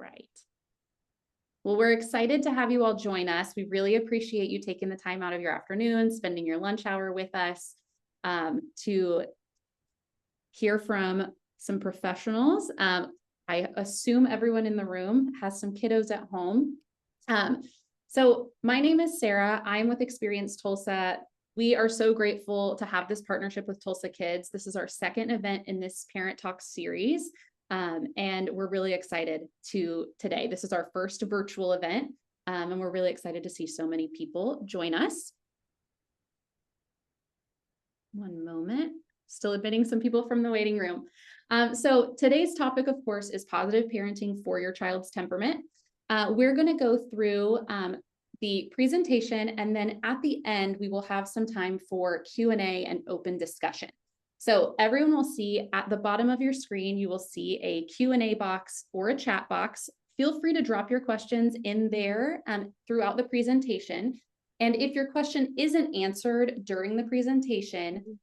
right. Well, we're excited to have you all join us. We really appreciate you taking the time out of your afternoon, spending your lunch hour with us to hear from some professionals. I assume everyone in the room has some kiddos at home. So my name is Sarah. I'm with Experience Tulsa. We are so grateful to have this partnership with TulsaKids. This is our second event in this Parent Talk series. And we're really excited today. This is our first virtual event, and we're really excited to see so many people join us. One moment, still admitting some people from the waiting room. So today's topic, of course, is positive parenting for your child's temperament. We're going to go through the presentation, and then at the end, we will have some time for Q&A and open discussion. So everyone will see at the bottom of your screen, you will see a Q&A box or a chat box. Feel free to drop your questions in there throughout the presentation. And if your question isn't answered during the presentation,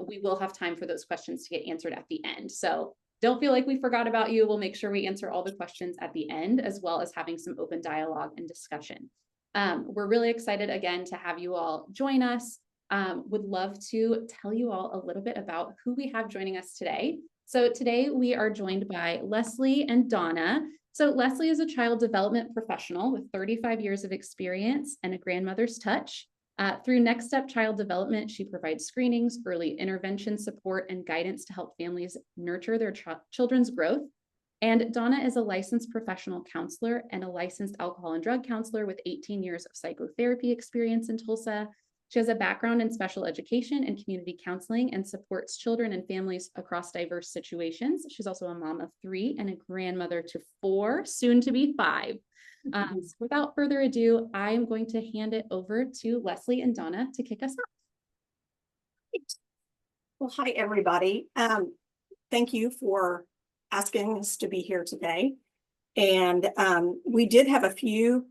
we will have time for those questions to get answered at the end. So don't feel like we forgot about you. We'll make sure we answer all the questions at the end, as well as having some open dialogue and discussion. We're really excited again to have you all join us. Would love to tell you all a little bit about who we have joining us today. So today we are joined by Leslie and Donna. So Leslie is a child development professional with 35 years of experience and a grandmother's touch. Through Next Step Child Development, she provides screenings, early intervention support, and guidance to help families nurture their children's growth. And Donna is a licensed professional counselor and a licensed alcohol and drug counselor with 18 years of psychotherapy experience in Tulsa. She has a background in special education and community counseling and supports children and families across diverse situations. She's also a mom of 3 and a grandmother to 4, soon to be 5. So without further ado, I am going to hand it over to Leslie and Donna to kick us off. Well, hi, everybody. Thank you for asking us to be here today. And we did have a few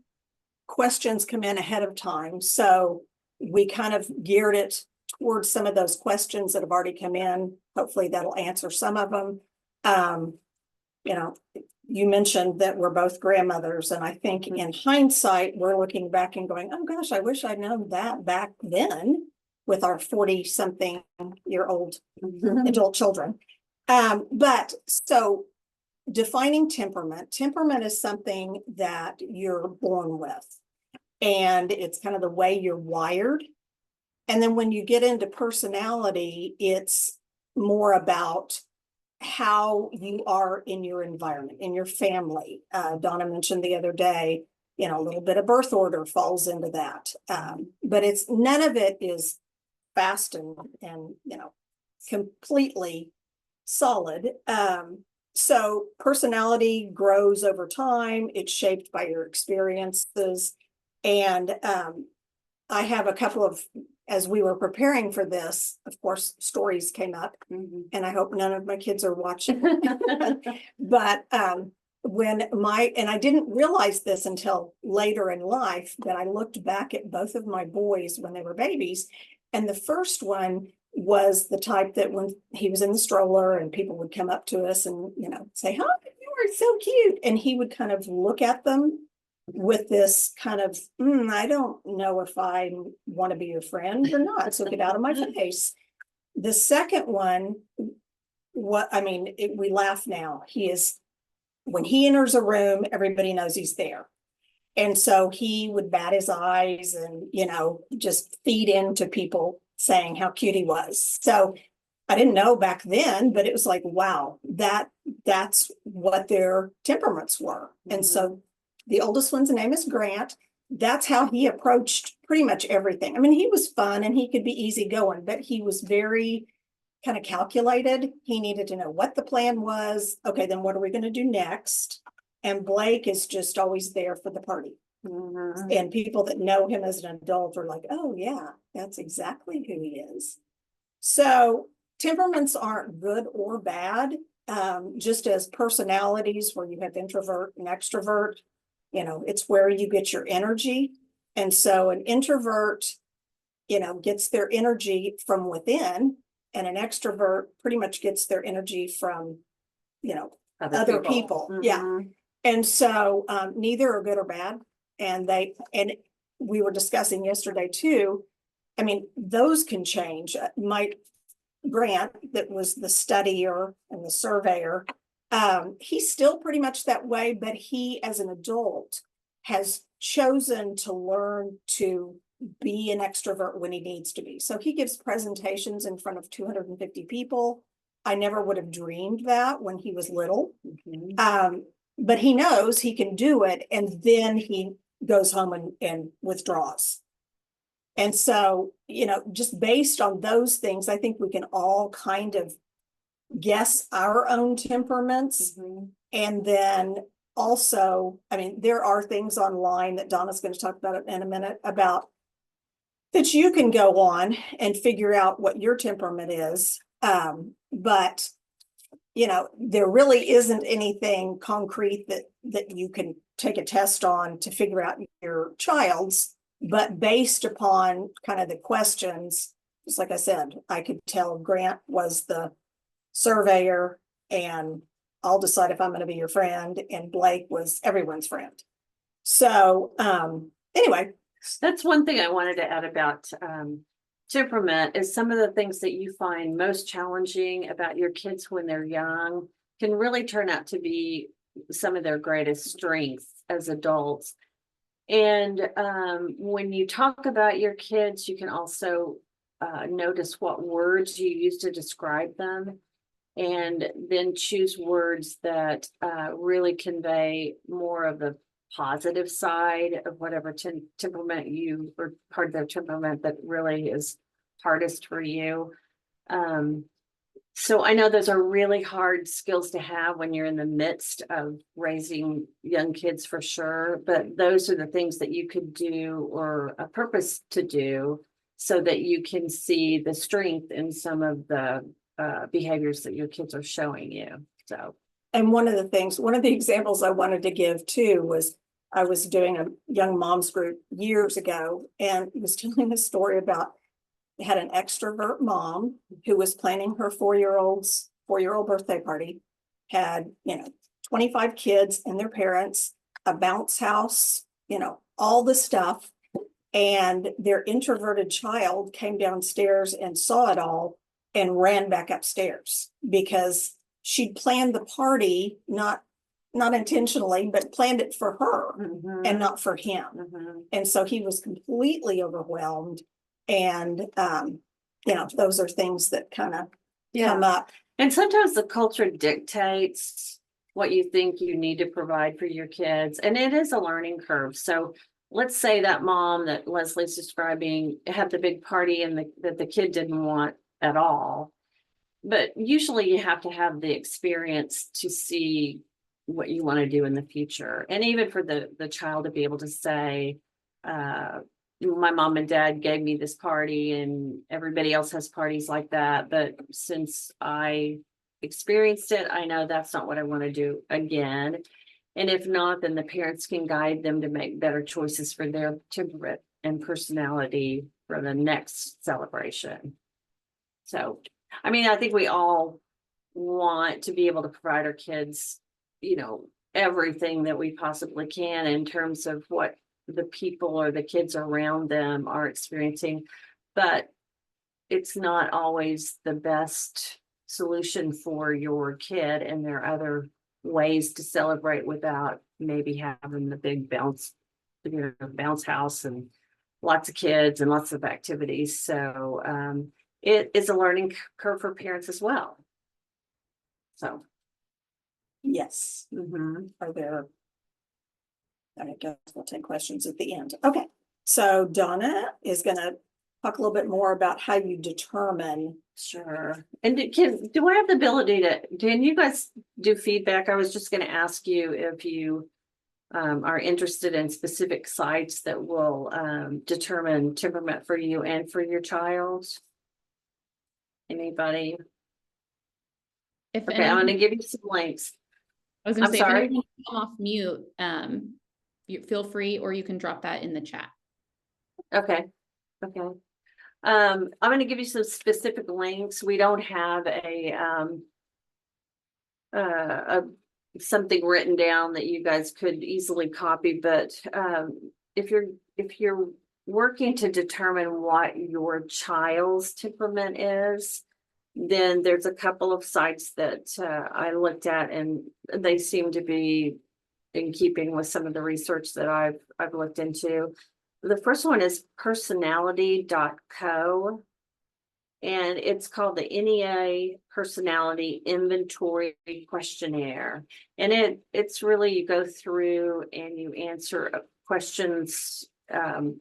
questions come in ahead of time. So we kind of geared it towards some of those questions that have already come in. Hopefully that'll answer some of them. You know, you mentioned that we're both grandmothers, and I think in hindsight, we're looking back and going, oh gosh, I wish I'd known that back then with our 40-something-year-old adult children. But so defining temperament is something that you're born with. And it's kind of the way you're wired. And then when you get into personality, it's more about how you are in your environment, in your family. Donna mentioned the other day, you know, a little bit of birth order falls into that. But it's none of it is fast and you know, completely solid. So personality grows over time. It's shaped by your experiences. And I have a couple of, as we were preparing for this, of course, stories came up, and I hope none of my kids are watching. But and I didn't realize this until later in life, that I looked back at both of my boys when they were babies. And the first one was the type that when he was in the stroller and people would come up to us and, you know, say, "Oh, you are so cute." And he would kind of look at them with this kind of, I don't know if I want to be your friend or not, so get out of my face. The second one, we laugh now. When he enters a room, everybody knows he's there. And so he would bat his eyes and, you know, just feed into people saying how cute he was. So I didn't know back then, but it was like, wow, that's what their temperaments were. And so the oldest one's name is Grant. That's how he approached pretty much everything. I mean, he was fun and he could be easygoing, but he was very kind of calculated. He needed to know what the plan was. Okay, then what are we going to do next? And Blake is just always there for the party. And people that know him as an adult are like, oh yeah, that's exactly who he is. So temperaments aren't good or bad, just as personalities where you have introvert and extrovert. You know, it's where you get your energy. And so an introvert, you know, gets their energy from within, and an extrovert pretty much gets their energy from, you know, other people. Yeah. And so neither are good or bad. And we were discussing yesterday too. I mean, those can change. Mike Grant, that was the studier and the surveyor, he's still pretty much that way, but he, as an adult, has chosen to learn to be an extrovert when he needs to be. So he gives presentations in front of 250 people. I never would have dreamed that when he was little. But he knows he can do it, and then he goes home and withdraws. And so, just based on those things, I think we can all kind of guess our own temperaments. And then also, I mean, there are things online that Donna's going to talk about in a minute about that you can go on and figure out what your temperament is. But there really isn't anything concrete that you can take a test on to figure out your child's, but based upon kind of the questions, just like I said, I could tell Grant was the surveyor, and I'll decide if I'm going to be your friend, and Blake was everyone's friend. So anyway. That's one thing I wanted to add about temperament is some of the things that you find most challenging about your kids when they're young can really turn out to be some of their greatest strengths as adults. And when you talk about your kids, you can also notice what words you use to describe them, and then choose words that really convey more of the positive side of whatever temperament or part of their temperament that really is hardest for you. So I know those are really hard skills to have when you're in the midst of raising young kids, for sure, but those are the things that you could do or a purpose to do so that you can see the strength in some of the behaviors that your kids are showing you. So, and one of the examples I wanted to give too was I was doing a young moms group years ago, and was telling a story about had an extrovert mom who was planning her four-year-old birthday party, had 25 kids and their parents, a bounce house, all the stuff, and their introverted child came downstairs and saw it all and ran back upstairs because she'd planned the party not intentionally, but planned it for her and not for him. And so he was completely overwhelmed. And, those are things that kind of come up. And sometimes the culture dictates what you think you need to provide for your kids. And it is a learning curve. So let's say that mom that Leslie's describing had the big party and that the kid didn't want at all. But usually you have to have the experience to see what you want to do in the future. And even for the child to be able to say, my mom and dad gave me this party and everybody else has parties like that. But since I experienced it, I know that's not what I want to do again. And if not, then the parents can guide them to make better choices for their temperament and personality for the next celebration. So, I mean, I think we all want to be able to provide our kids, everything that we possibly can in terms of what the people or the kids around them are experiencing, but it's not always the best solution for your kid, and there are other ways to celebrate without maybe having the big bounce house and lots of kids and lots of activities. So it is a learning curve for parents as well. So yes. Are there I guess we'll take questions at the end. Okay, so Donna is going to talk a little bit more about how you determine. Sure. And do I have the ability can you guys do feedback? I was just going to ask you if you are interested in specific sites that will determine temperament for you and for your child. Anybody? Okay, I'm going to give you some links. I was going to say, sorry. if you come off mute, you feel free, or you can drop that in the chat. Okay. I'm going to give you some specific links. We don't have a something written down that you guys could easily copy, but if you're working to determine what your child's temperament is, then there's a couple of sites that I looked at, and they seem to be in keeping with some of the research that I've looked into. The first one is personality.co, and it's called the NEA Personality Inventory Questionnaire. And it's really, you go through and you answer questions on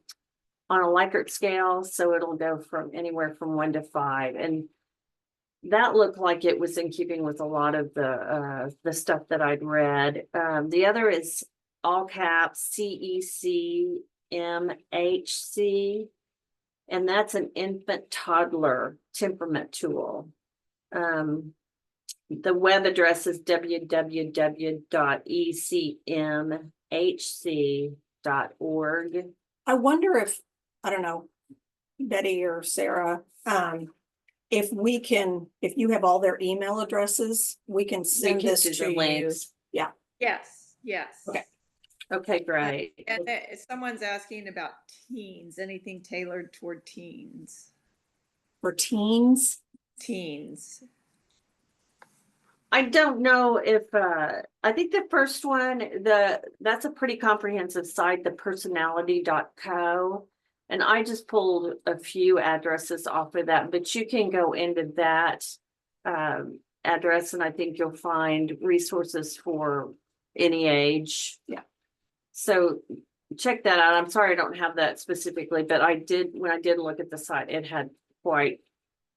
a Likert scale. So it'll go from anywhere from 1 to 5. And that looked like it was in keeping with a lot of the stuff that I'd read. The other is all caps CECMHC, and that's an infant toddler temperament tool. The web address is www.ecmhc.org. I wonder if, I don't know, Betty or Sarah, if you have all their email addresses, we can send this do to the you. links. Yeah. Yes, yes. Okay. Okay, great. And someone's asking about teens, anything tailored toward teens. For teens, Teens. I don't know if I think the first one, that's a pretty comprehensive site, the personality.co. And I just pulled a few addresses off of that, but you can go into that address, and I think you'll find resources for any age. Yeah. So check that out. I'm sorry I don't have that specifically, but when I did look at the site, it had quite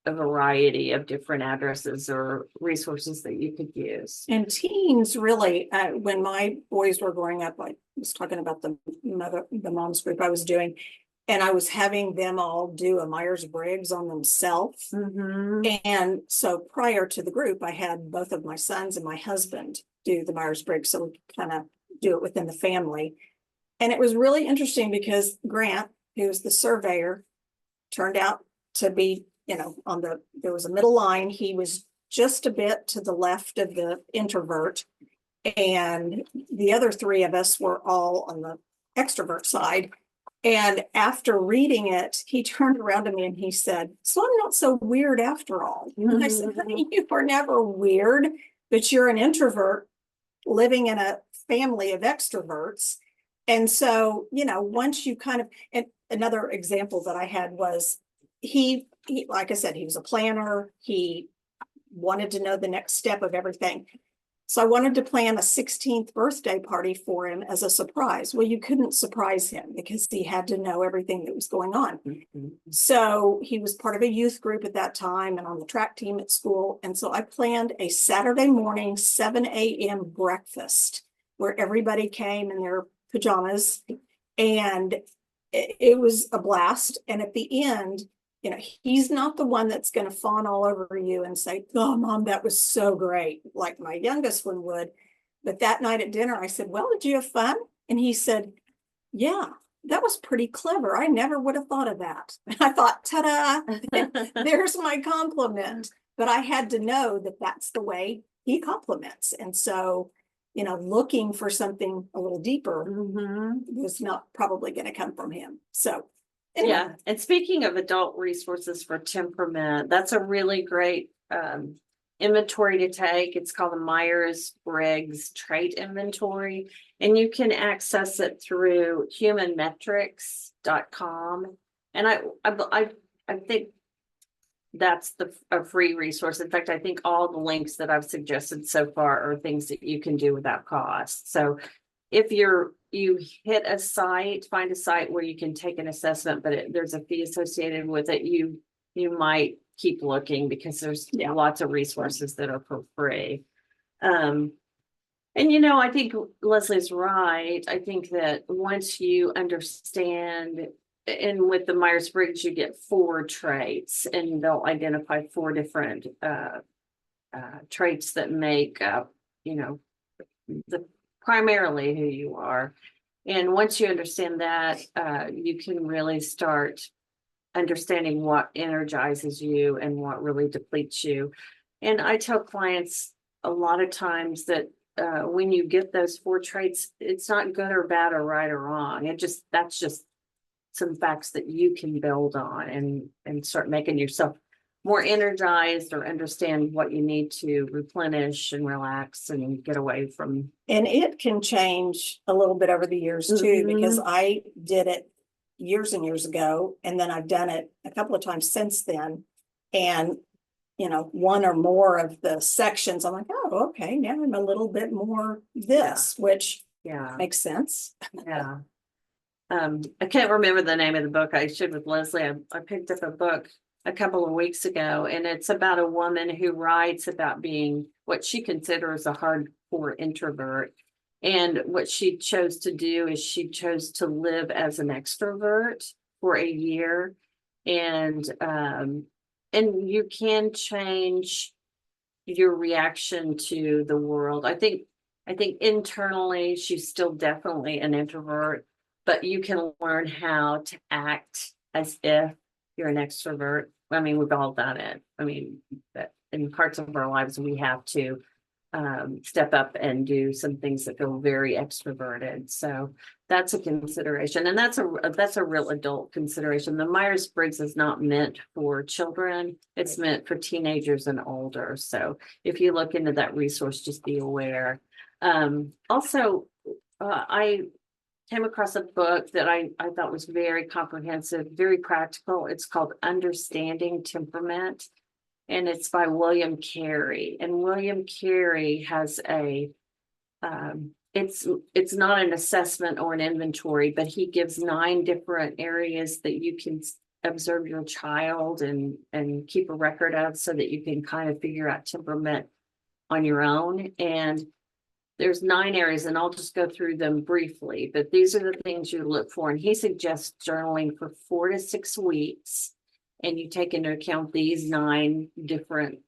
a variety of different addresses or resources that you could use. and teens really, when my boys were growing up, I was talking about the mom's group I was doing, and I was having them all do a Myers-Briggs on themselves. Mm-hmm. And so prior to the group, I had both of my sons and my husband do the Myers-Briggs, so we could kind of do it within the family. And it was really interesting because Grant, who's the surveyor, turned out to be, there was a middle line. He was just a bit to the left of the introvert. And the other 3 of us were all on the extrovert side. And after reading it, he turned around to me and he said, "So I'm not so weird after all." And I said, "Honey, you were never weird, but you're an introvert living in a family of extroverts." And so, once you kind of, and another example that I had was he, like I said, he was a planner. He wanted to know the next step of everything. So I wanted to plan a 16th birthday party for him as a surprise. Well, you couldn't surprise him because he had to know everything that was going on. Mm-hmm. So he was part of a youth group at that time and on the track team at school. And so I planned a Saturday morning, 7 a.m. breakfast where everybody came in their pajamas, and it was a blast. And at the end, he's not the one that's going to fawn all over you and say, "Oh, Mom, that was so great," like my youngest one would. But that night at dinner, I said, "Well, did you have fun?" And he said, "Yeah, that was pretty clever. I never would have thought of that." And I thought, ta-da, there's my compliment. But I had to know that that's the way he compliments. And so, looking for something a little deeper was not probably going to come from him. So anyway. Yeah, and speaking of adult resources for temperament, that's a really great inventory to take. It's called the Myers-Briggs Trait Inventory, and you can access it through humanmetrics.com. And I think that's a free resource. In fact, I think all the links that I've suggested so far are things that you can do without cost. So if you hit a site, find a site where you can take an assessment, but there's a fee associated with it, you might keep looking because there's lots of resources that are for free. And I think Leslie's right. I think that once you understand, and with the Myers-Briggs, you get 4 traits, and they'll identify 4 different traits that make up, primarily who you are. And once you understand that, you can really start understanding what energizes you and what really depletes you. And I tell clients a lot of times that when you get those 4 traits, it's not good or bad or right or wrong. That's just some facts that you can build on and start making yourself more energized or understand what you need to replenish and relax and get away from. And it can change a little bit over the years too, because I did it years and years ago, and then I've done it a couple of times since then. And, you know, one or more of the sections, I'm like, oh, okay, now I'm a little bit more this, which Yeah. makes sense. Yeah. I can't remember the name of the book. I should with Leslie. I picked up a book a couple of weeks ago, and it's about a woman who writes about being what she considers a hardcore introvert. And what she chose to do is she chose to live as an extrovert for a year. And you can change your reaction to the world. I think internally she's still definitely an introvert, but you can learn how to act as if you're an extrovert. I mean, we've all done it. I mean, in parts of our lives, we have to step up and do some things that feel very extroverted. So that's a consideration. And that's a real adult consideration. The Myers-Briggs is not meant for children. It's meant for teenagers and older. So if you look into that resource, just be aware. Also, I came across a book that I thought was very comprehensive, very practical. It's called Understanding Temperament, and it's by William Carey. And William Carey has it's not an assessment or an inventory, but he gives 9 different areas that you can observe your child and keep a record of, so that you can kind of figure out temperament on your own. And there's 9 areas, and I'll just go through them briefly, but these are the things you look for. And he suggests journaling for 4 to 6 weeks, and you take into account these 9 different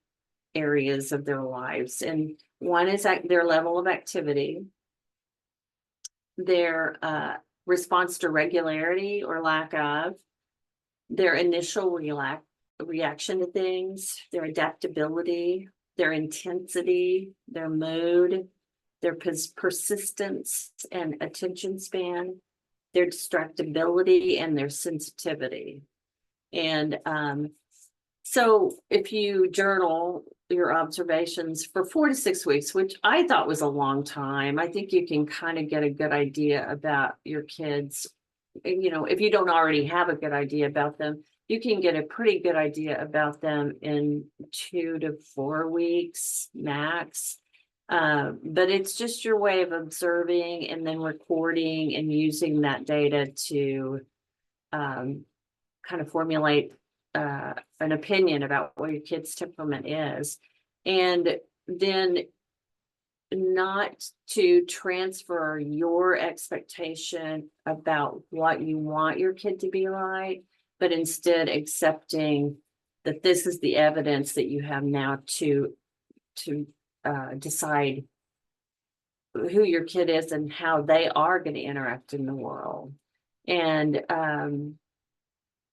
areas of their lives. And one is their level of activity, their response to regularity or lack of, their initial reaction to things, their adaptability, their intensity, their mood, their persistence and attention span, their distractibility, and their sensitivity. And so if you journal your observations for 4 to 6 weeks, which I thought was a long time, I think you can kind of get a good idea about your kids. You know, if you don't already have a good idea about them, you can get a pretty good idea about them in 2 to 4 weeks max. But it's just your way of observing and then recording and using that data to kind of formulate an opinion about what your kid's temperament is. And then not to transfer your expectation about what you want your kid to be like, but instead accepting that this is the evidence that you have now to decide who your kid is and how they are going to interact in the world. And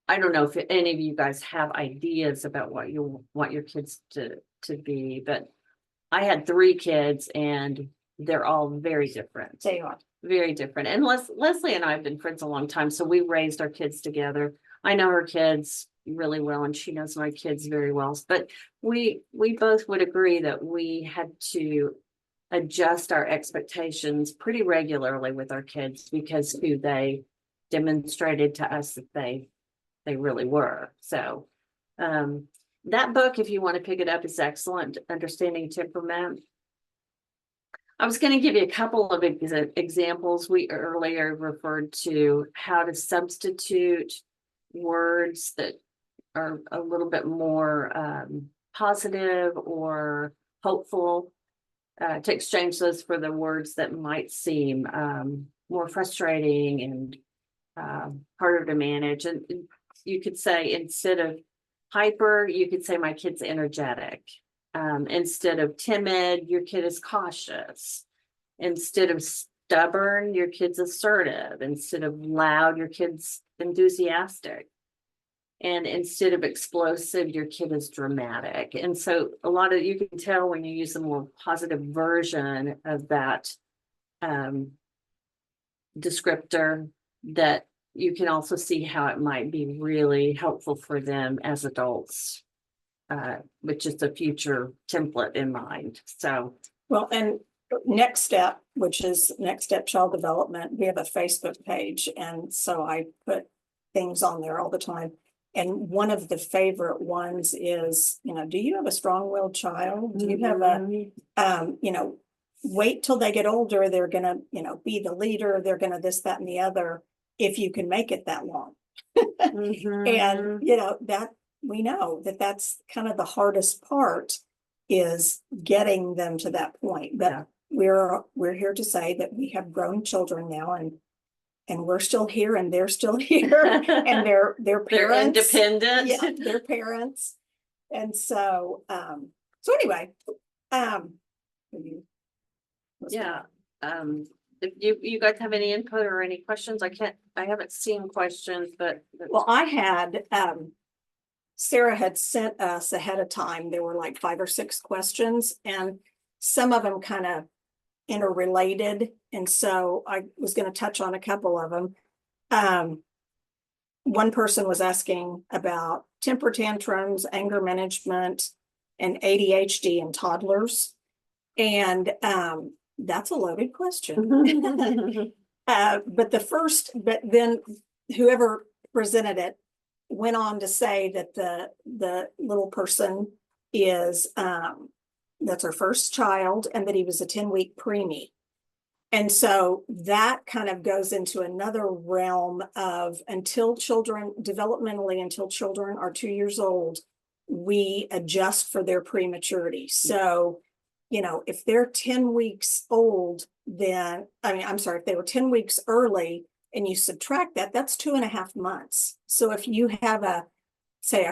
I don't know if any of you guys have ideas about what you want your kids to be, but I had 3 kids and they're all very different. They are. Very different. And Leslie and I have been friends a long time, so we raised our kids together. I know her kids really well, and she knows my kids very well. But we both would agree that we had to adjust our expectations pretty regularly with our kids because who they demonstrated to us that they really were. So that book, if you want to pick it up, is excellent. Understanding Temperament. I was going to give you a couple of examples. We earlier referred to how to substitute words that are a little bit more positive or hopeful, to exchange those for the words that might seem more frustrating and harder to manage. And you could say, instead of hyper, you could say my kid's energetic. Instead of timid, your kid is cautious. Instead of stubborn, your kid's assertive. Instead of loud, your kid's enthusiastic. And instead of explosive, your kid is dramatic. And so a lot of, you can tell when you use the more positive version of that descriptor, that you can also see how it might be really helpful for them as adults, with just a future template in mind. So, Well, and next step, which is Next Step Child Development, we have a Facebook page, and so I put things on there all the time. And one of the favorite ones is, do you have a strong-willed child? Do you have a, wait till they get older, they're gonna, be the leader, they're gonna this, that, and the other, if you can make it that long. And, that, we know that that's kind of the hardest part, is getting them to that point. But we're here to say that we have grown children now, and we're still here, and they're still here, and they're they're parents. independent. Yeah, they're parents. And so, so anyway, Yeah. If you guys have any input or any questions, I haven't seen questions, but. well, I had, Sarah had sent us ahead of time, there were like 5 or 6 questions, and some of them kind of interrelated. And so I was going to touch on a couple of them. One person was asking about temper tantrums, anger management, and ADHD in toddlers. And that's a loaded question. But then whoever presented it went on to say that the little person is, that's her first child, and that he was a 10-week preemie. And so that kind of goes into another realm of, developmentally, until children are 2 years old, we adjust for their prematurity. So, if they're 10 weeks old, then, if they were 10 weeks early and you subtract that, that's 2.5 months. So if you have a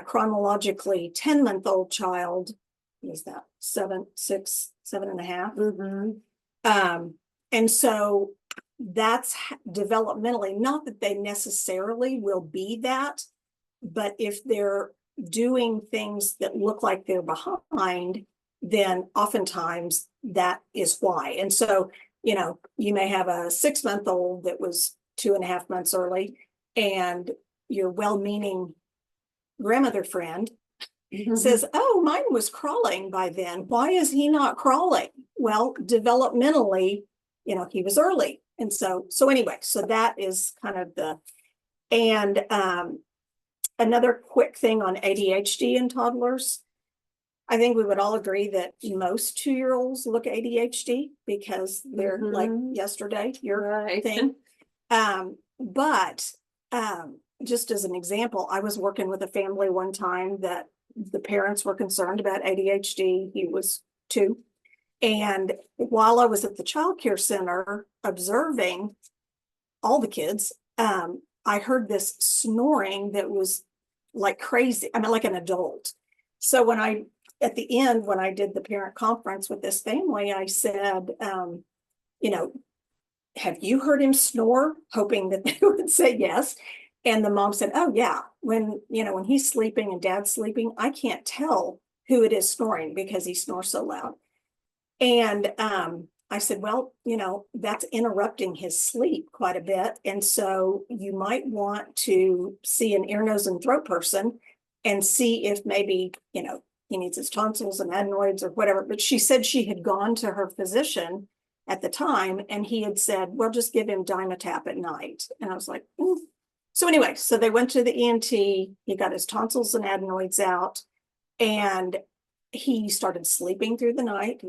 chronologically 10-month-old child, what is that, 7.5? And so that's developmentally, not that they necessarily will be that, but if they're doing things that look like they're behind, then oftentimes that is why. And so, you may have a 6-month-old that was 2.5 months early, and your well-meaning grandmother friend says, oh, mine was crawling by then. Why is he not crawling? Well, developmentally, he was early. And so anyway, so that is kind of and another quick thing on ADHD in toddlers. I think we would all agree that most 2-year-olds look ADHD because they're like yesterday, your thing. But just as an example, I was working with a family one time that the parents were concerned about ADHD. He was 2. And while I was at the childcare center observing all the kids, I heard this snoring that was like crazy. Like an adult. So at the end, when I did the parent conference with this family, I said, have you heard him snore? Hoping that they would say yes. And the mom said, oh yeah, when he's sleeping and dad's sleeping, I can't tell who it is snoring because he snores so loud. And I said, well, that's interrupting his sleep quite a bit. And so you might want to see an ear, nose, and throat person and see if maybe, he needs his tonsils and adenoids or whatever. But she said she had gone to her physician at the time, and he had said, well, just give him Dimetap at night. And I was like, So anyway, so they went to the ENT, he got his tonsils and adenoids out, and he started sleeping through the night.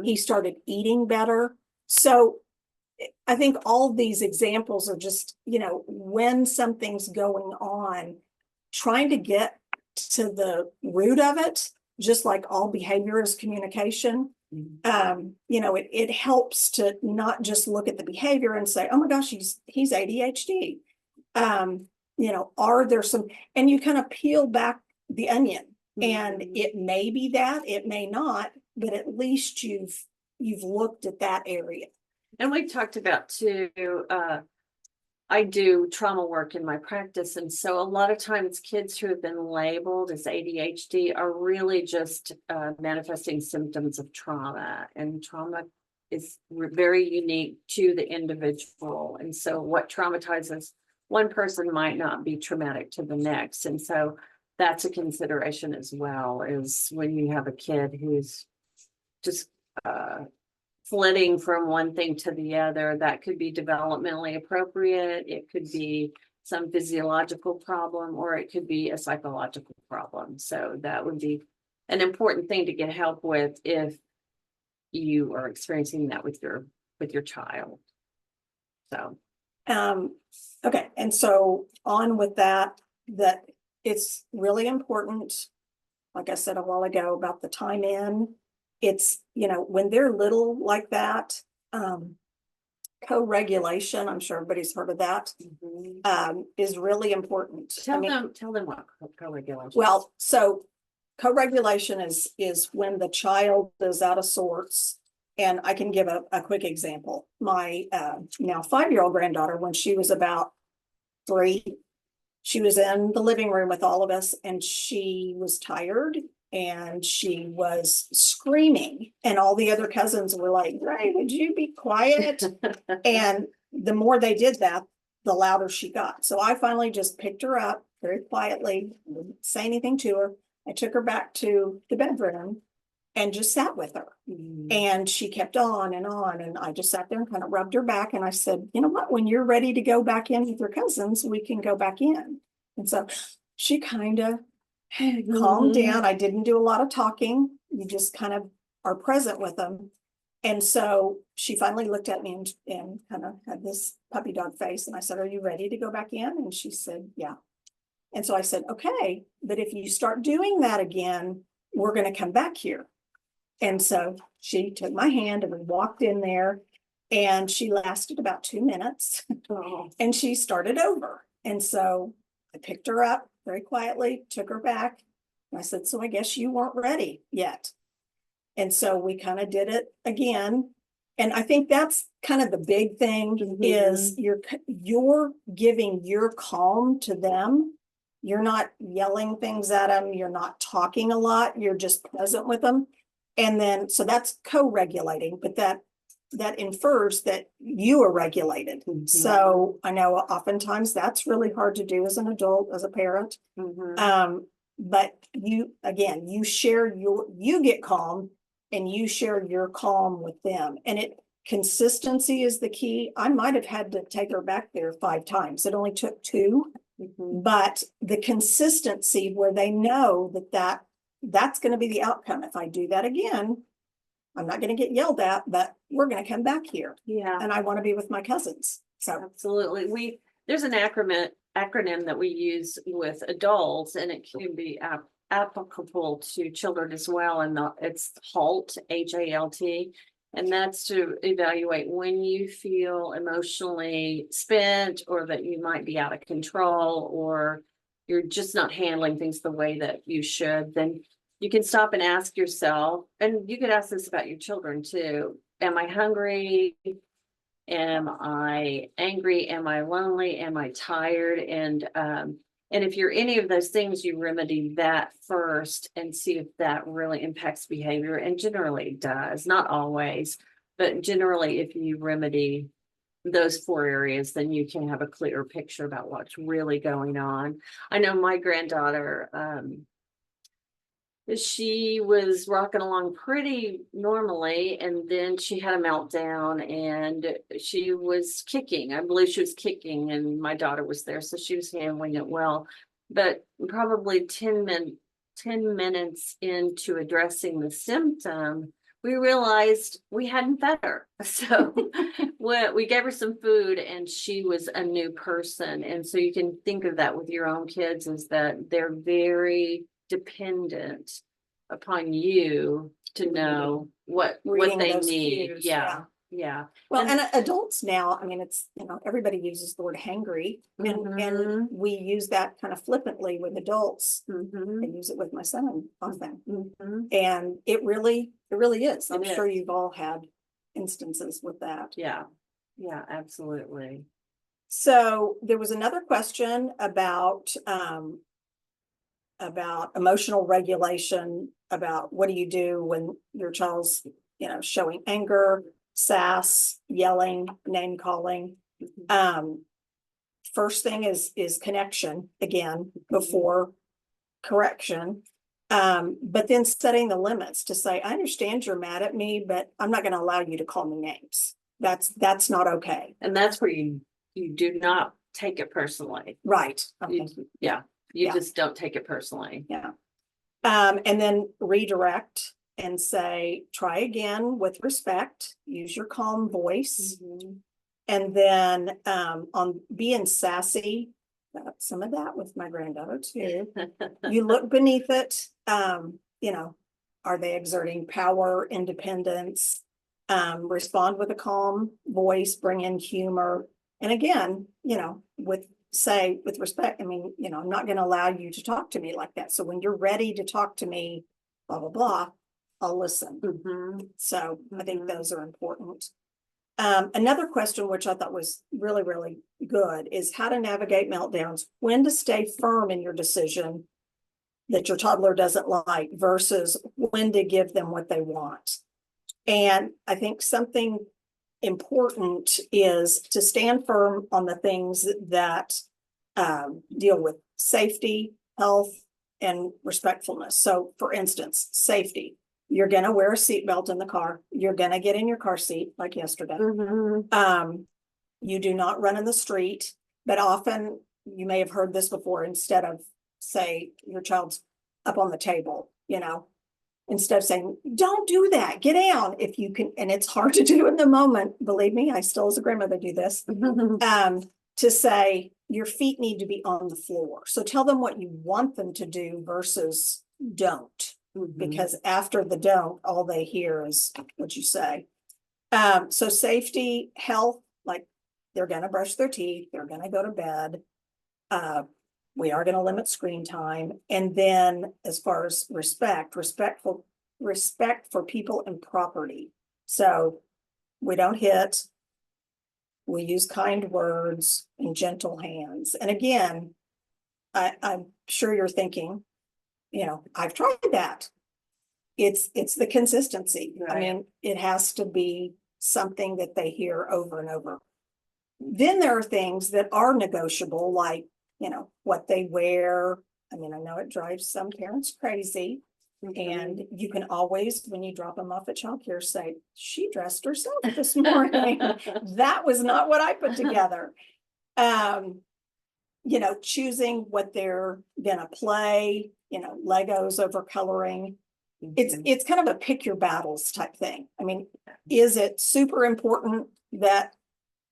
He started eating better. So I think all these examples are just, when something's going on, trying to get to the root of it, just like all behavior is communication. It helps to not just look at the behavior and say, oh my gosh, he's ADHD. Are there some, and you kind of peel back the onion, and it may be that, it may not, but at least you've looked at that area. And we talked about too, I do trauma work in my practice, and so a lot of times kids who have been labeled as ADHD are really just manifesting symptoms of trauma, and trauma is very unique to the individual. And so what traumatizes one person might not be traumatic to the next. And so that's a consideration as well, is when you have a kid who's just flitting from one thing to the other, that could be developmentally appropriate. It could be some physiological problem, or it could be a psychological problem. So that would be an important thing to get help with if you are experiencing that with your child. So Okay, and so on with that it's really important, like I said a while ago, about the time in. It's, when they're little like that, co-regulation, I'm sure everybody's heard of that, is really important. tell them what co-regulation. Well, so co-regulation is when the child is out of sorts. And I can give a quick example. My now 5-year-old granddaughter, when she was about 3, she was in the living room with all of us, and she was tired and she was screaming, and all the other cousins were like, "Ray, would you be quiet?" And the more they did that, the louder she got. So I finally just picked her up very quietly, didn't say anything to her. I took her back to the bedroom and just sat with her. And she kept on, and I just sat there and kind of rubbed her back. And I said, "You know what, when you're ready to go back in with your cousins, we can go back in." And so she kind of calmed down. I didn't do a lot of talking. You just kind of are present with them. And so she finally looked at me and kind of had this puppy dog face. And I said, "Are you ready to go back in?" And she said, "Yeah." And so I said, "Okay, but if you start doing that again, we're going to come back here." And so she took my hand and we walked in there, and she lasted about 2 minutes and she started over. And so I picked her up very quietly, took her back. And I said, "So I guess you weren't ready yet." And so we kind of did it again. And I think that's kind of the big thing is you're giving your calm to them. You're not yelling things at them. You're not talking a lot. You're just present with them. And then, so that's co-regulating, but that infers that you are regulated. So I know oftentimes that's really hard to do as an adult, as a parent. But you get calm and you share your calm with them. And consistency is the key. I might have had to take her back there 5 times. It only took 2, but the consistency where they know that's going to be the outcome. If I do that again, I'm not going to get yelled at, but we're going to come back here. Yeah. And I want to be with my cousins. So Absolutely. There's an acronym that we use with adults, and it can be applicable to children as well. And it's HALT, HALT. And that's to evaluate when you feel emotionally spent, or that you might be out of control, or you're just not handling things the way that you should. Then you can stop and ask yourself, and you could ask this about your children too. Am I hungry? Am I angry? Am I lonely? Am I tired? And if you're any of those things, you remedy that first and see if that really impacts behavior. And generally it does, not always, but generally if you remedy those 4 areas, then you can have a clearer picture about what's really going on. I know my granddaughter, she was rocking along pretty normally, and then she had a meltdown and she was kicking. I believe she was kicking, and my daughter was there, so she was handling it well. But probably 10 minutes into addressing the symptom, we realized we hadn't fed her. So we gave her some food, and she was a new person. And so you can think of that with your own kids, is that they're very dependent upon you to know what they need. Cues, Yeah. Well, and adults now, I mean, it's, everybody uses the word hangry, and we use that kind of flippantly with adults. I use it with my son often. And it really is. I'm sure you've all had instances with that. Yeah, absolutely. So there was another question about emotional regulation, about what do you do when your child's, showing anger, sass, yelling, name calling. First thing is connection again before correction. But then setting the limits to say, I understand you're mad at me, but I'm not going to allow you to call me names. That's not okay. And that's where you do not take it personally. Right. Okay. You Yeah. just don't take it personally. Yeah. And then redirect and say, try again with respect, use your calm voice. And then on being sassy, got some of that with my granddaughter too. You look beneath it, are they exerting power, independence? Respond with a calm voice, bring in humor. And again, with respect, I'm not going to allow you to talk to me like that. So when you're ready to talk to me, blah, blah, blah, I'll listen. So I think those are important. Another question, which I thought was really, really good, is how to navigate meltdowns, when to stay firm in your decision that your toddler doesn't like versus when to give them what they want. And I think something important is to stand firm on the things that deal with safety, health, and respectfulness. So for instance, safety. You're going to wear a seatbelt in the car. You're going to get in your car seat like yesterday. You do not run in the street, but often you may have heard this before, instead of say your child's up on the table, instead of saying, don't do that, get down if you can. And it's hard to do in the moment. Believe me, I still as a grandmother do this, to say your feet need to be on the floor. So tell them what you want them to do versus don't. Because after the don't, all they hear is what you say. So safety, health, like they're going to brush their teeth, they're going to go to bed. We are going to limit screen time. And then as far as respect for people and property. So we don't hit, we use kind words and gentle hands. And again, I'm sure you're thinking, I've tried that. It's the consistency. Right. I mean, it has to be something that they hear over and over. Then there are things that are negotiable, like, what they wear. I know it drives some parents crazy. And you can always, when you drop them off at childcare, say, she dressed herself this morning. That was not what I put together. Choosing what they're gonna play, Legos over coloring. It's kind of a pick your battles type thing. Is it super important that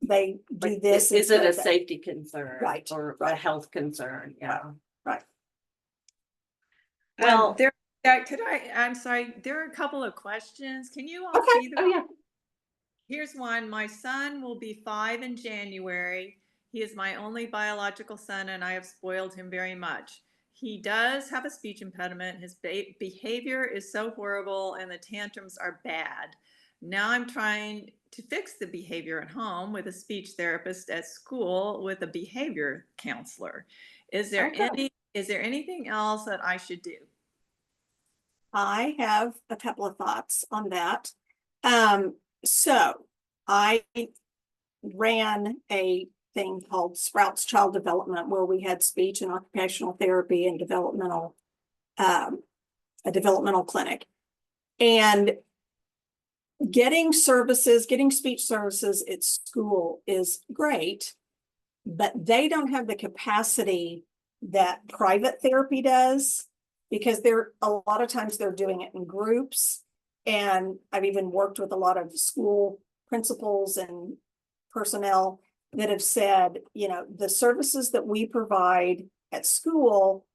they do this? Is it a safety concern? Right. Or a health concern? Yeah. Right. Well, I'm sorry, there are a couple of questions. Can you all Okay. see them? oh yeah. Here's one. My son will be 5 in January. He is my only biological son, and I have spoiled him very much. He does have a speech impediment. His behavior is so horrible, and the tantrums are bad. Now I'm trying to fix the behavior at home with a speech therapist, at school with a behavior counselor. Is there anything else that I should do? I have a couple of thoughts on that. So I ran a thing called Sprouts Child Development, where we had speech and occupational therapy and a developmental clinic. And getting speech services at school is great, but they don't have the capacity that private therapy does, because a lot of times they're doing it in groups. And I've even worked with a lot of school principals and personnel that have said, the services that we provide at school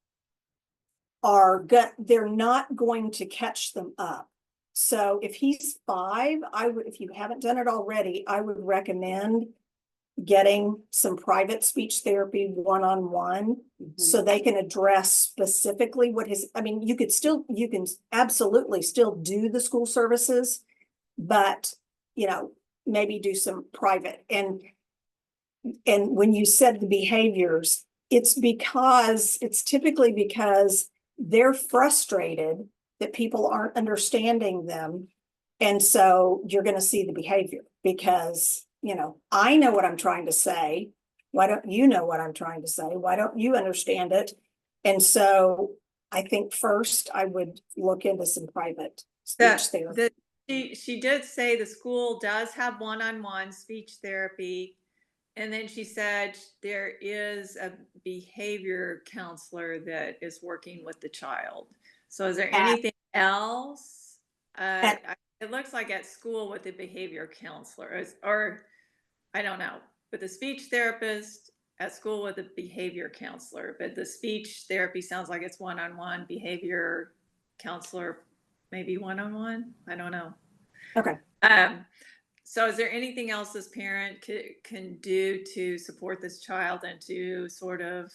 they're not going to catch them up. So if he's 5, if you haven't done it already, I would recommend getting some private speech therapy one-on-one, so they can address specifically what you can absolutely still do the school services, but maybe do some private. And and when you said the behaviors, it's typically because they're frustrated that people aren't understanding them. And so you're going to see the behavior because, I know what I'm trying to say. Why don't you know what I'm trying to say? Why don't you understand it? And so I think first I would look into some private speech therapy. She did say the school does have one-on-one speech therapy. And then she said there is a behavior counselor that is working with the child. So is there anything else? It looks like at school with the behavior counselor or I don't know, with the speech therapist, at school with a behavior counselor, but the speech therapy sounds like it's one-on-one, behavior counselor, maybe one-on-one. I don't know. Okay. So is there anything else this parent can do to support this child and to sort of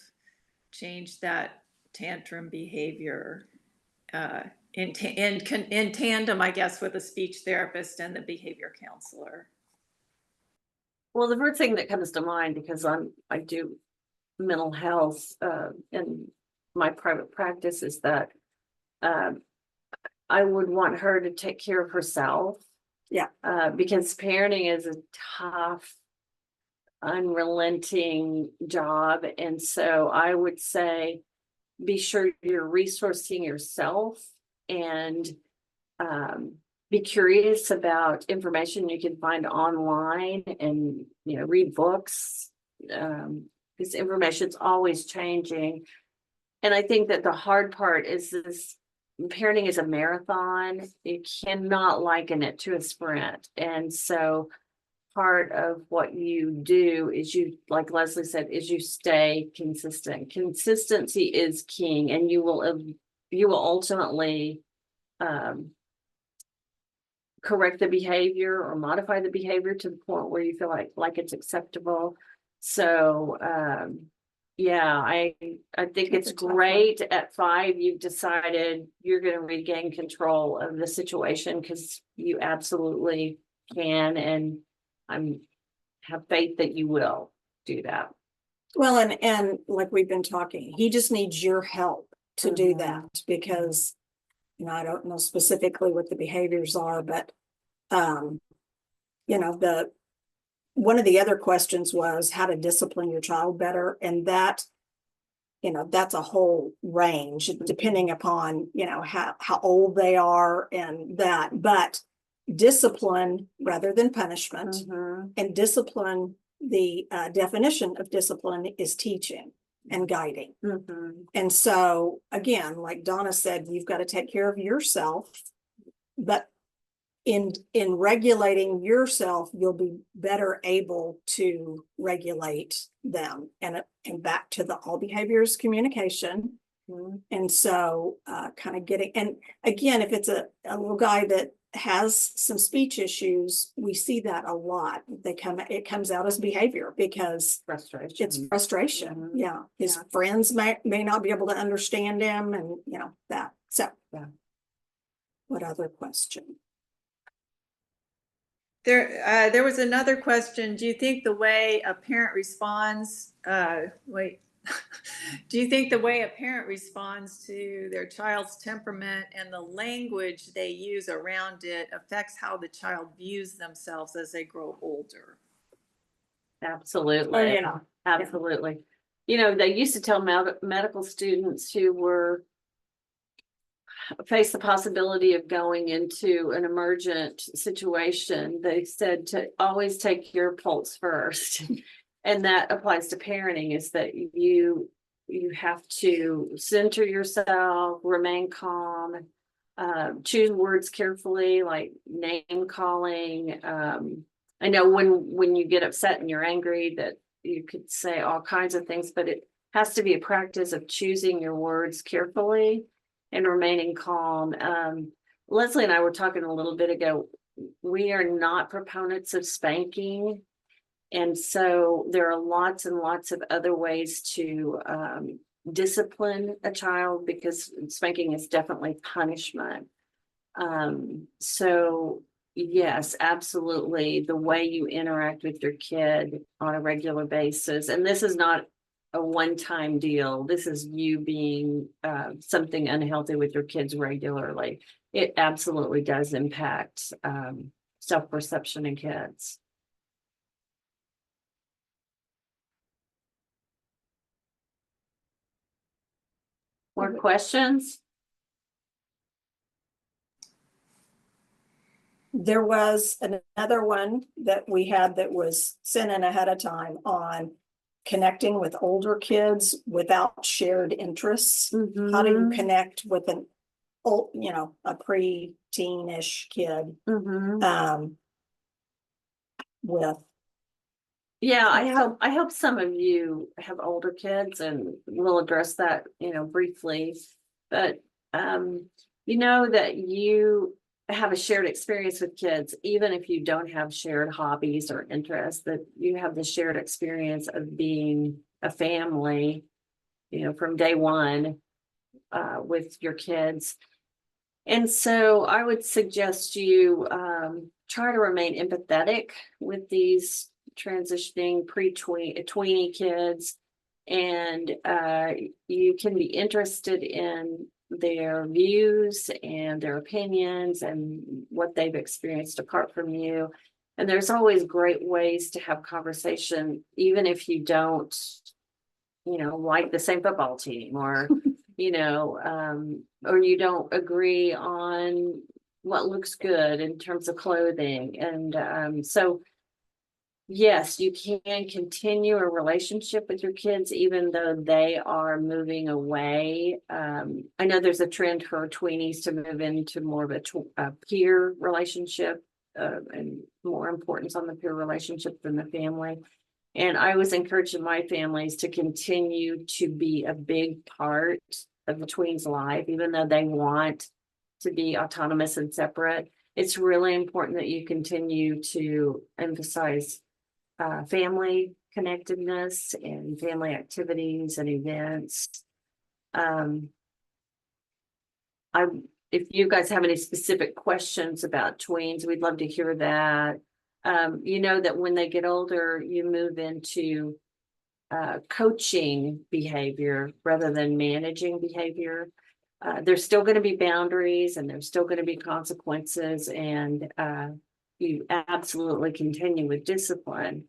change that tantrum behavior in tandem, I guess, with the speech therapist and the behavior counselor? Well, the first thing that comes to mind, because I do mental health in my private practice, is that I would want her to take care of herself. Yeah. Because parenting is a tough, unrelenting job. And so I would say, be sure you're resourcing yourself and be curious about information you can find online and, read books. Because information's always changing. And I think that the hard part is this. Parenting is a marathon. You cannot liken it to a sprint. And so part of what you do is like Leslie said, is you stay consistent. Consistency is king, and you will ultimately correct the behavior or modify the behavior to the point where you feel like it's acceptable. So yeah, I think it's great at 5, you've decided you're going to regain control of the situation, because you absolutely can, and have faith that you will do that. Well, and like we've been talking, he just needs your help to do that, because, I don't know specifically what the behaviors are, but, one of the other questions was how to discipline your child better. And that, that's a whole range depending upon, how old they are and that, but discipline rather than punishment. And discipline, the definition of discipline is teaching and guiding. And so again, like Donna said, you've got to take care of yourself, but in regulating yourself, you'll be better able to regulate them. And back to the all behaviors communication. And so kind of getting, and again, if it's a little guy that has some speech issues, we see that a lot. It comes out as behavior because it's frustration. Yeah. His friends may not be able to understand him, and that. So what other question? There was another question. Do you think the way a parent responds, do you think the way a parent responds to their child's temperament and the language they use around it affects how the child views themselves as they grow older? Absolutely. Oh, yeah. Absolutely. They used to tell medical students who were face the possibility of going into an emergent situation, they said to always take your pulse first. And that applies to parenting, is that you have to center yourself, remain calm, choose words carefully, like name calling. I know when you get upset and you're angry that you could say all kinds of things, but it has to be a practice of choosing your words carefully and remaining calm. Leslie and I were talking a little bit ago. We are not proponents of spanking. And so there are lots and lots of other ways to discipline a child, because spanking is definitely punishment. So yes, absolutely. The way you interact with your kid on a regular basis, and this is not a one-time deal. This is you being something unhealthy with your kids regularly. It absolutely does impact self-perception in kids. More questions? There was another one that we had that was sent in ahead of time on connecting with older kids without shared interests. How do you Mhm. connect with an old, a pre-teen-ish kid, Mhm. with, Yeah, I hope some of you have older kids, and we'll address that, briefly. But you know that you have a shared experience with kids, even if you don't have shared hobbies or interests, that you have the shared experience of being a family, from day one, with your kids. And so I would suggest you try to remain empathetic with these transitioning tweeny kids, and you can be interested in their views and their opinions and what they've experienced apart from you. And there's always great ways to have conversation, even if you don't, like the same football team, or or you don't agree on what looks good in terms of clothing. And so yes, you can continue a relationship with your kids even though they are moving away. I know there's a trend for tweenies to move into more of a peer relationship, and more importance on the peer relationship than the family. And I was encouraging my families to continue to be a big part of the tweens' life, even though they want to be autonomous and separate. It's really important that you continue to emphasize family connectedness and family activities and events. I, if you guys have any specific questions about tweens, we'd love to hear that. You know that when they get older, you move into coaching behavior rather than managing behavior. There's still going to be boundaries and there's still going to be consequences, and you absolutely continue with discipline,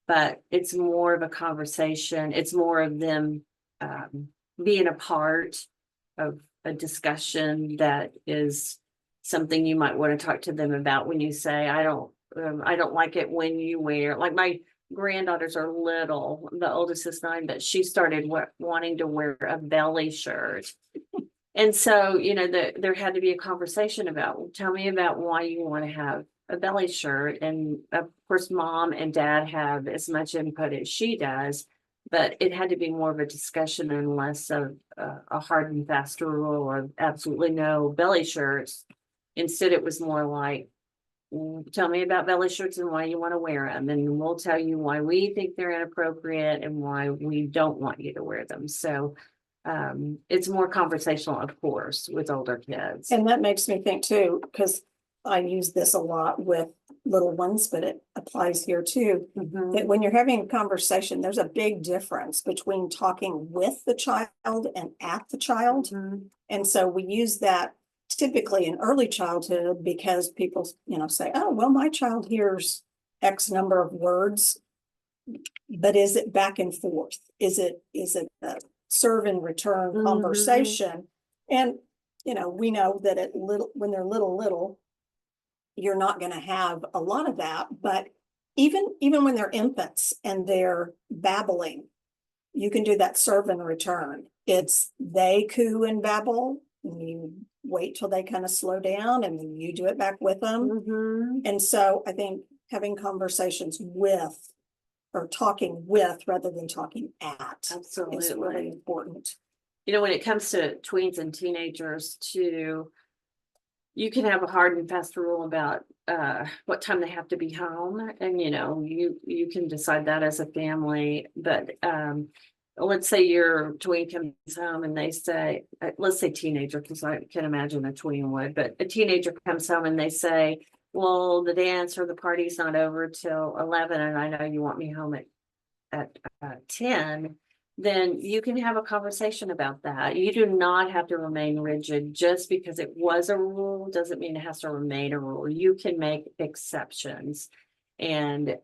but it's more of a conversation. It's more of them being a part of a discussion that is something you might want to talk to them about. When you say, I don't like it when you wear, like, my granddaughters are little, the oldest is 9, but she started wanting to wear a belly shirt. And so, there had to be a conversation about, tell me about why you want to have a belly shirt. And of course, mom and dad have as much input as she does, but it had to be more of a discussion and less of a hard and fast rule of absolutely no belly shirts. Instead, it was more like, tell me about belly shirts and why you want to wear them, and we'll tell you why we think they're inappropriate and why we don't want you to wear them. So it's more conversational, of course, with older kids. and that makes me think too, because I use this a lot with little ones, but it applies here too. Mhm. That when you're having a conversation, there's a big difference between talking with the child and at the child. Mhm. And so we use that typically in early childhood because people, say, oh, well, my child hears X number of words, but is it back and forth? Is it a serve and return Mhm. conversation? And, we know that when they're little, you're not going to have a lot of that, but even when they're infants and they're babbling, you can do that serve and return. It's they coo and babble, and you wait till they kind of slow down, and then you do it back with them. Mhm. And so I think having conversations with, or talking with rather than talking at, is really Absolutely. important. When it comes to tweens and teenagers too, you can have a hard and fast rule about what time they have to be home, and you can decide that as a family. But let's say your tween comes home and they say, let's say teenager, because I can imagine a tween would, but a teenager comes home and they say, well, the dance or the party's not over till 11 and I know you want me home at 10, then you can have a conversation about that. You do not have to remain rigid. Just because it was a rule doesn't mean it has to remain a rule. You can make exceptions. And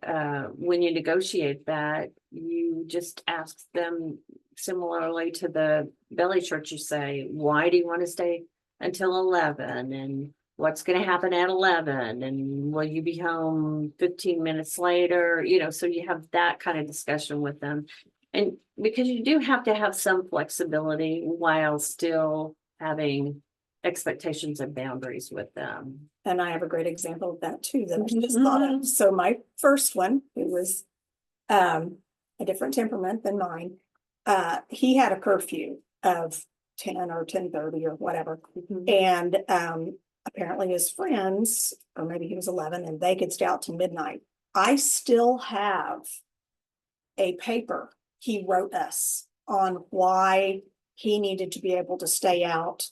when you negotiate that, you just ask them, similarly to the Belly Church, you say, why do you want to stay until 11? And what's going to happen at 11? And will you be home 15 minutes later? You know, so you have that kind of discussion with them. And because you do have to have some flexibility while still having expectations and boundaries with them. And I have a great example of that too, that I just thought of. So my first one, who was a different temperament than mine, he had a curfew of 10 or 10:30 or whatever. And apparently his friends, or maybe he was 11, and they could stay out to midnight. I still have a paper he wrote us on why he needed to be able to stay out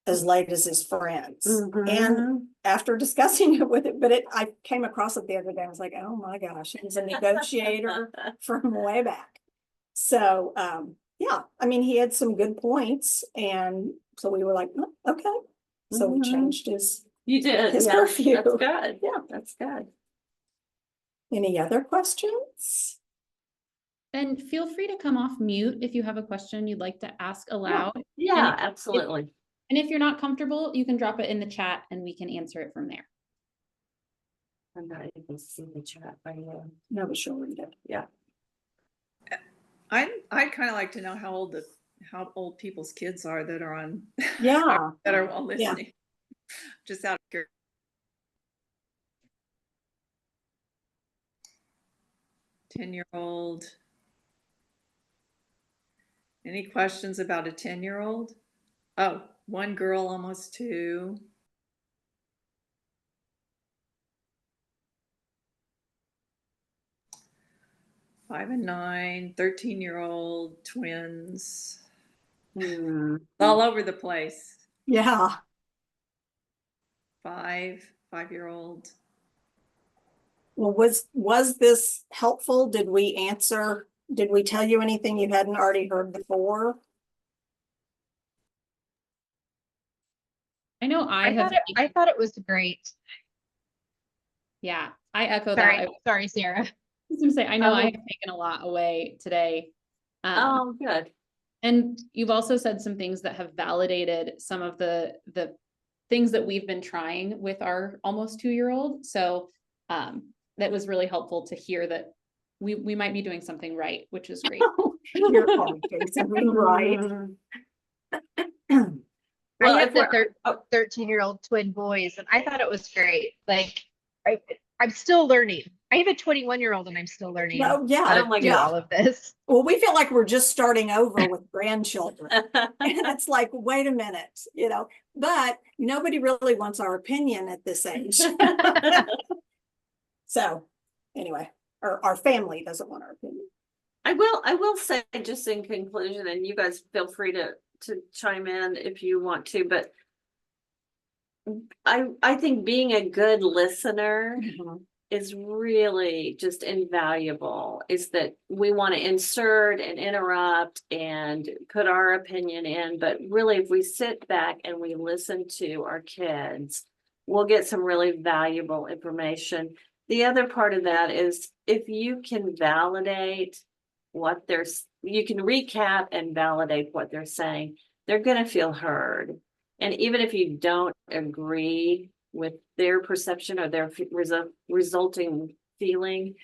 as late as his friends. And after discussing it with it, but I came across it the other day. I was like, oh my gosh, he's a negotiator from way back. So yeah, I mean, he had some good points. And so we were like, oh, okay. So we changed his curfew. That's good. Yeah, that's good. Any other questions? And feel free to come off mute if you have a question you'd like to ask aloud. Yeah, absolutely. And if you're not comfortable, you can drop it in the chat and we can answer it from there. I'm not able to see the chat by now. No, but she'll read it. Yeah. I'd kind of like to know how old people's kids are that are on. Yeah. That are all listening. Just out of curiosity. 10-year-old. Any questions about a 10-year-old? Oh, one girl, almost 2. Five and 9, 13-year-old twins. All over the place. Yeah. 5-year-old. Well, was this helpful? Did we tell you anything you hadn't already heard before? I know I thought it was great. Yeah, I echo Sorry, that. sorry, Sarah. I was gonna say, I know I have taken a lot away today. Oh, good. And you've also said some things that have validated some of the things that we've been trying with our almost 2-year-old. So that was really helpful to hear that we might be doing something right, which is great. You're right. Well, I if have we're- the 13-year-old twin boys, and I thought it was great. Like, I'm still learning. I have a 21-year-old, and I'm still learning Oh, yeah. how Oh my to do God. all of this. Well, we feel like we're just starting over with grandchildren. And it's like, wait a minute, but nobody really wants our opinion at this age. So anyway, our family doesn't want our opinion. I will say, just in conclusion, and you guys feel free to chime in if you want to, but I think being a good listener is really just invaluable. Is that we want to insert and interrupt and put our opinion in, but really if we sit back and we listen to our kids, we'll get some really valuable information. The other part of that is if you can validate you can recap and validate what they're saying, they're going to feel heard. And even if you don't agree with their perception or their resulting feeling,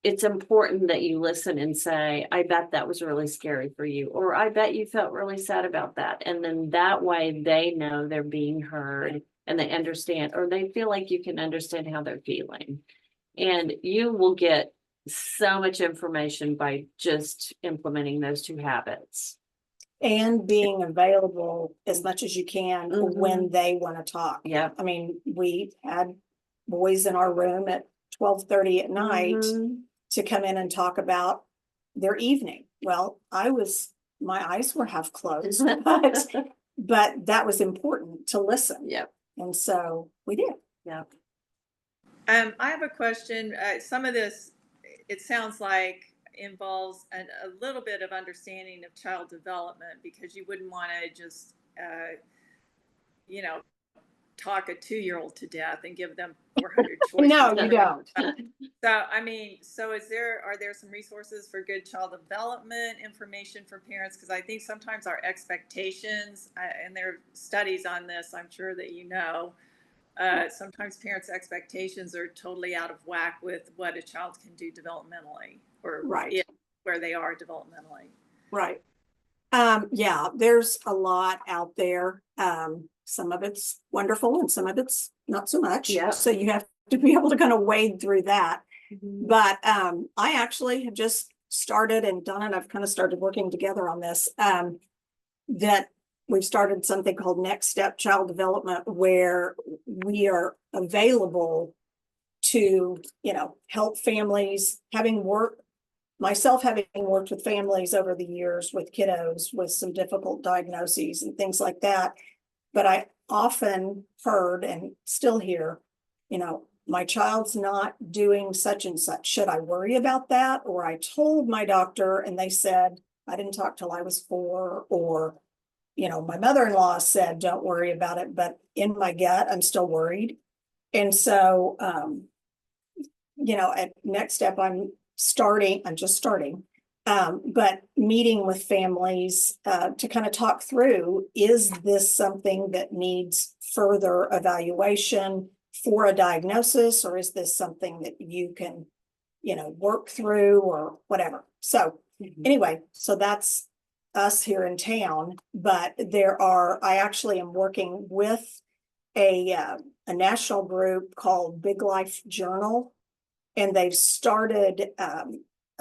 it's important that you listen and say, I bet that was really scary for you, or I bet you felt really sad about that. And then that way they know they're being heard and they understand, or they feel like you can understand how they're feeling. And you will get so much information by just implementing those 2 habits. And being available as much as you can when they want to talk. Yeah. I mean, we had boys in our room at 12:30 at night to come in and talk about their evening. Well, my eyes were half closed, but that was important to listen. Yep. And so we did. Yep. I have a question. Some of this, it sounds like involves a little bit of understanding of child development, because you wouldn't want to just, you know, talk a 2-year-old to death and give them 400 choices. No, you don't. So, I mean, so are there some resources for good child development information for parents? Because I think sometimes our expectations, and there are studies on this, I'm sure that you know, sometimes parents' expectations are totally out of whack with what a child can do developmentally, or Right. where they are developmentally. Right. Yeah, there's a lot out there. Some of it's wonderful and some of it's not so much. Yep. So you have to be able to kind of wade through that. Mhm. But I actually have just started, and Donna and I've kind of started working together on this, that we've started something called Next Step Child Development, where we are available to, help families, myself having worked with families over the years with kiddos with some difficult diagnoses and things like that. But I often heard and still hear, my child's not doing such and such. Should I worry about that? Or I told my doctor and they said, I didn't talk till I was 4, or, my mother-in-law said, don't worry about it. But in my gut, I'm still worried. And so, at Next Step, I'm just starting, but meeting with families to kind of talk through, is this something that needs further evaluation for a diagnosis, or is this something that you can, work through or whatever? So anyway, so that's us here in town, but I actually am working with a national group called Big Life Journal, and they've started a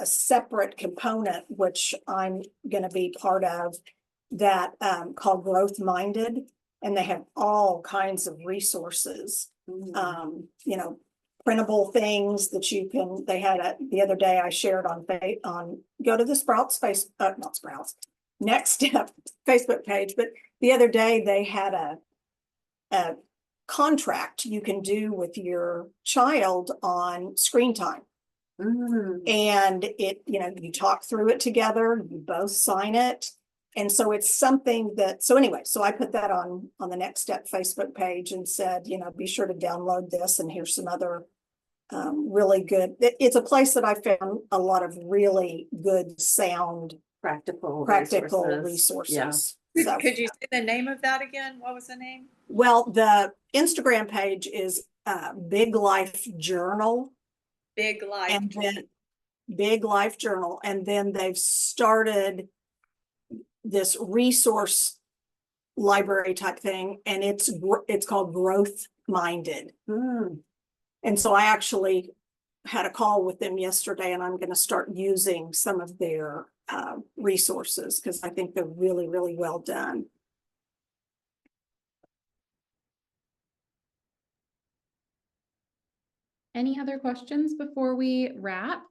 separate component, which I'm going to be part of, that called Growth Minded, and they have all kinds of resources, printable things that you can. They had the other day I shared on go to the Next Step Facebook page, but the other day they had a contract you can do with your child on screen time. And it, you talk through it together, you both sign it. And so it's something that, so anyway, so I put that on the Next Step Facebook page and said, be sure to download this, and here's some other really good, it's a place that I found a lot of really good, sound, Practical resources. Yeah. So, Could you say the name of that again? What was the name? well, the Instagram page is Big Life Journal. Big Life. And then Big Life Journal. And then they've started this resource library type thing, and it's called Growth Minded. And so I actually had a call with them yesterday, and I'm going to start using some of their resources, because I think they're really, really well done. Any other questions before we wrap?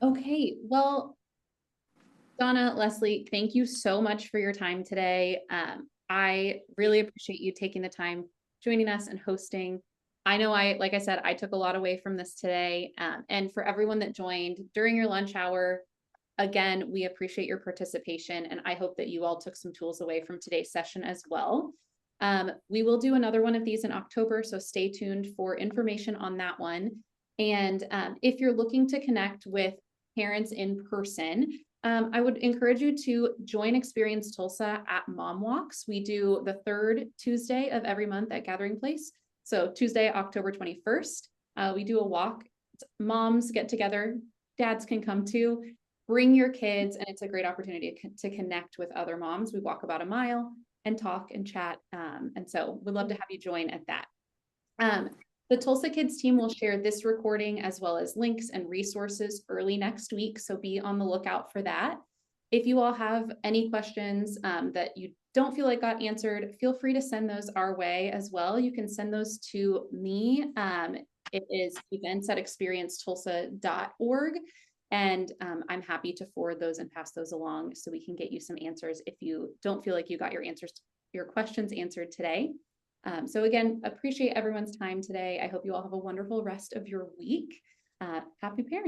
Okay, well, Donna, Leslie, thank you so much for your time today. I really appreciate you taking the time joining us and hosting. I know like I said, I took a lot away from this today. And for everyone that joined during your lunch hour, again, we appreciate your participation, and I hope that you all took some tools away from today's session as well. We will do another one of these in October, so stay tuned for information on that one. And if you're looking to connect with parents in person, I would encourage you to join Experience Tulsa at Mom Walks. We do the third Tuesday of every month at Gathering Place. So Tuesday, October 21st, we do a walk. Moms get together, dads can come too. Bring your kids, and it's a great opportunity to connect with other moms. We walk about a mile and talk and chat. And so we'd love to have you join at that. The TulsaKids team will share this recording as well as links and resources early next week, so be on the lookout for that. If you all have any questions that you don't feel like got answered, feel free to send those our way as well. You can send those to me. It is events@experiencetulsa.org. And I'm happy to forward those and pass those along so we can get you some answers if you don't feel like you got your questions answered today. So again, appreciate everyone's time today. I hope you all have a wonderful rest of your week. Happy parenting.